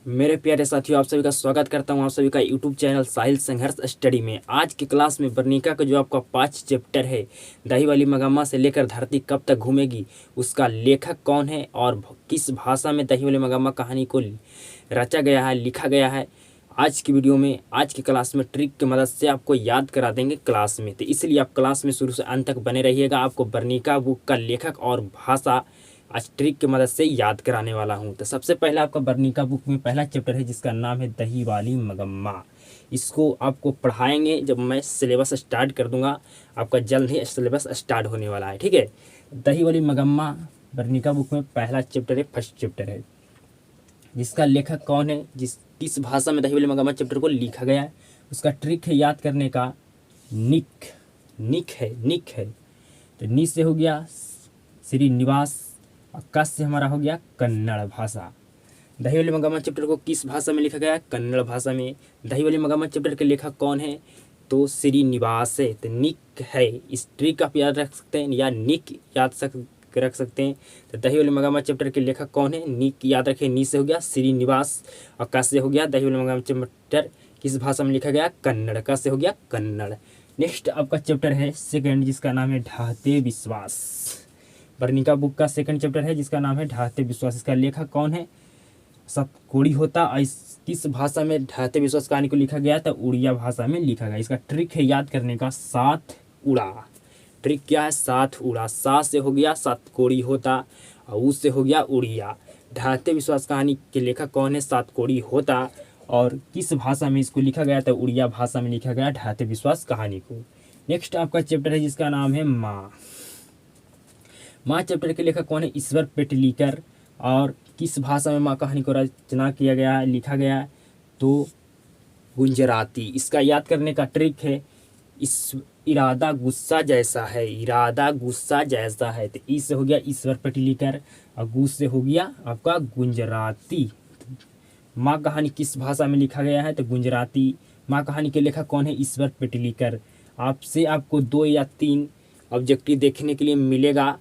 मेरे प्यारे साथियों, आप सभी का स्वागत करता हूं आप सभी का यूट्यूब चैनल साहिल संघर्ष स्टडी में। आज की क्लास में वर्णिका का जो आपका 5 चैप्टर है, दही वाली मगम्मा से लेकर धरती कब तक घूमेगी, उसका लेखक कौन है और किस भाषा में दही वाली मगम्मा कहानी को रचा गया है, लिखा गया है, आज की वीडियो में, आज की क्लास में ट्रिक की मदद से आपको याद करा देंगे क्लास में। तो इसलिए आप क्लास में शुरू से अंत तक बने रहिएगा। आपको वर्णिका बुक का लेखक और भाषा आज ट्रिक की मदद से याद कराने वाला हूं। तो सबसे पहला आपका वर्णिका बुक में पहला चैप्टर है जिसका नाम है दही वाली मगम्मा। इसको आपको पढ़ाएंगे जब मैं सिलेबस स्टार्ट कर दूंगा। आपका जल्द ही सिलेबस स्टार्ट होने वाला है, ठीक है। दही वाली मगम्मा वर्णिका बुक में पहला चैप्टर है, फर्स्ट चैप्टर है। जिसका लेखक कौन है, किस भाषा में दही वाली मगम्मा चैप्टर को लिखा गया है, उसका ट्रिक है याद करने का निक है। तो नी से हो गया श्रीनिवास, कस से हमारा हो गया कन्नड़ भाषा। दही वाली मगम्मा चैप्टर को किस भाषा में लिखा गया है? कन्नड़ भाषा में। दही वाली मगम्मा चैप्टर के लेखक कौन है? तो श्रीनिवास है। तो निक है, इस ट्रिक आप याद रख सकते हैं या निक रख सकते हैं। तो दही वाली मगम्मा चैप्टर के लेखक कौन है? निक याद रखें। नी से हो गया श्रीनिवास और कस से हो गया दही वाली मगम्मा चैप्टर किस भाषा में लिखा गया? कन्नड़। कस से हो गया कन्नड़। नेक्स्ट आपका चैप्टर है सेकेंड, जिसका नाम है ढाहते विश्वास। वर्णिका बुक का सेकंड चैप्टर है जिसका नाम है ढाहते विश्वास। इसका लेखक कौन है? सतकोड़ी होता। किस भाषा में ढाहते विश्वास कहानी को लिखा गया? तो उड़िया भाषा में लिखा गया। इसका ट्रिक है याद करने का सात उड़ा। ट्रिक क्या है? सात उड़ा। सा से हो गया सतकोड़ी होता और ऊ से हो गया उड़िया। ढाहते विश्वास कहानी के लेखक कौन है? सतकोड़ी होता। और किस भाषा में इसको लिखा गया? तो उड़िया भाषा में लिखा गया ढाहते विश्वास कहानी को। नेक्स्ट आपका चैप्टर है जिसका नाम है माँ चैप्टर के लेखक कौन है? ईश्वर पेटलीकर। और किस भाषा में माँ कहानी को रचना किया गया है, लिखा गया है? तो गुजराती। इसका याद करने का ट्रिक है इरादा गुस्सा जैसा है। इरादा गुस्सा जैसा है। तो ई से हो गया ईश्वर पेटलीकर और गु से हो गया आपका गुजराती। माँ कहानी किस भाषा में लिखा गया है? तो गुजराती। माँ कहानी के लेखक कौन है? ईश्वर पेटलीकर। आपको 2 या 3 ऑब्जेक्टिव देखने के लिए मिलेगा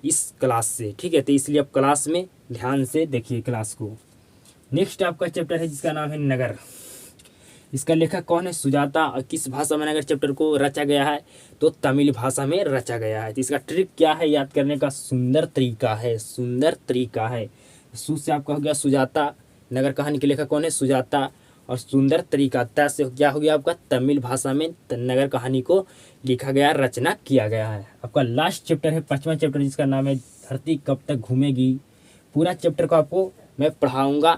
इस क्लास से, ठीक है। तो इसलिए आप क्लास में ध्यान से देखिए क्लास को। नेक्स्ट आपका चैप्टर है जिसका नाम है नगर। इसका लेखक कौन है? सुजाता। और किस भाषा में नगर चैप्टर को रचा गया है? तो तमिल भाषा में रचा गया है। तो इसका ट्रिक क्या है याद करने का? सुंदर तरीका है। सु से आपका हो गया सुजाता। नगर कहानी के लेखक कौन है? सुजाता। और सुंदर तरीका त से क्या हो गया आपका? तमिल भाषा में नगर कहानी को लिखा गया, रचना किया गया है। आपका लास्ट चैप्टर है, 5वां चैप्टर, जिसका नाम है धरती कब तक घूमेगी। पूरा चैप्टर को आपको मैं पढ़ाऊंगा,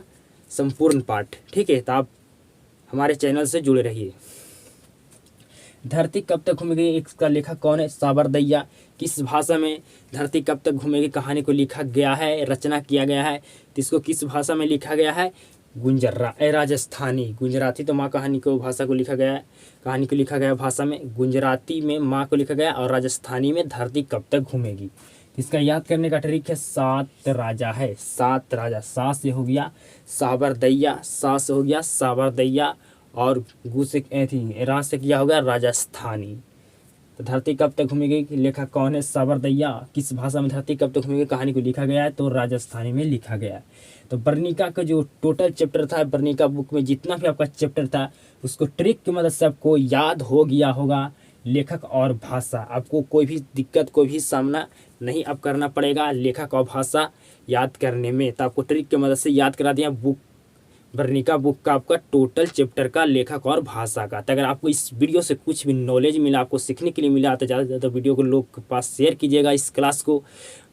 संपूर्ण पाठ, ठीक है। तो आप हमारे चैनल से जुड़े रहिए। धरती कब तक घूमेगी, इसका लेखक कौन है? साबरदैया। किस भाषा में धरती कब तक घूमेगी कहानी को लिखा गया है, रचना किया गया है? तो इसको किस भाषा में लिखा गया है? राजस्थानी। गुजराती तो माँ कहानी को भाषा को लिखा गया है, कहानी को लिखा गया भाषा में। गुजराती में माँ को लिखा गया और राजस्थानी में धरती कब तक घूमेगी। इसका याद करने का ट्रिक है 7 राजा है। 7 राजा। सा से हो गया साबरदैया, सा से हो गया साबरदैया और गु से रा से किया होगा राजस्थानी। तो धरती कब तक घूमेगी लेखक कौन है? साबरदैया। किस भाषा में धरती कब तक घूमेगी कहानी को लिखा गया है? तो राजस्थानी में लिखा गया है। तो वर्णिका का जो टोटल चैप्टर था, वर्णिका बुक में जितना भी आपका चैप्टर था, उसको ट्रिक की मदद से आपको याद हो गया होगा। लेखक और भाषा, आपको कोई भी दिक्कत, कोई भी सामना नहीं अब करना पड़ेगा लेखक और भाषा याद करने में। तो आपको ट्रिक की मदद से याद करा दिया वर्णिका बुक का आपका टोटल चैप्टर का, लेखक और भाषा का। तो अगर आपको इस वीडियो से कुछ भी नॉलेज मिला, आपको सीखने के लिए मिला, तो ज़्यादा से ज़्यादा वीडियो को लोग के पास शेयर कीजिएगा इस क्लास को।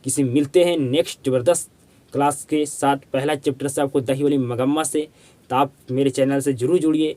किसी मिलते हैं नेक्स्ट ज़बरदस्त क्लास के साथ, पहला चैप्टर से आपको दही वाली मगम्मा से। तो आप मेरे चैनल से जरूर जुड़िए।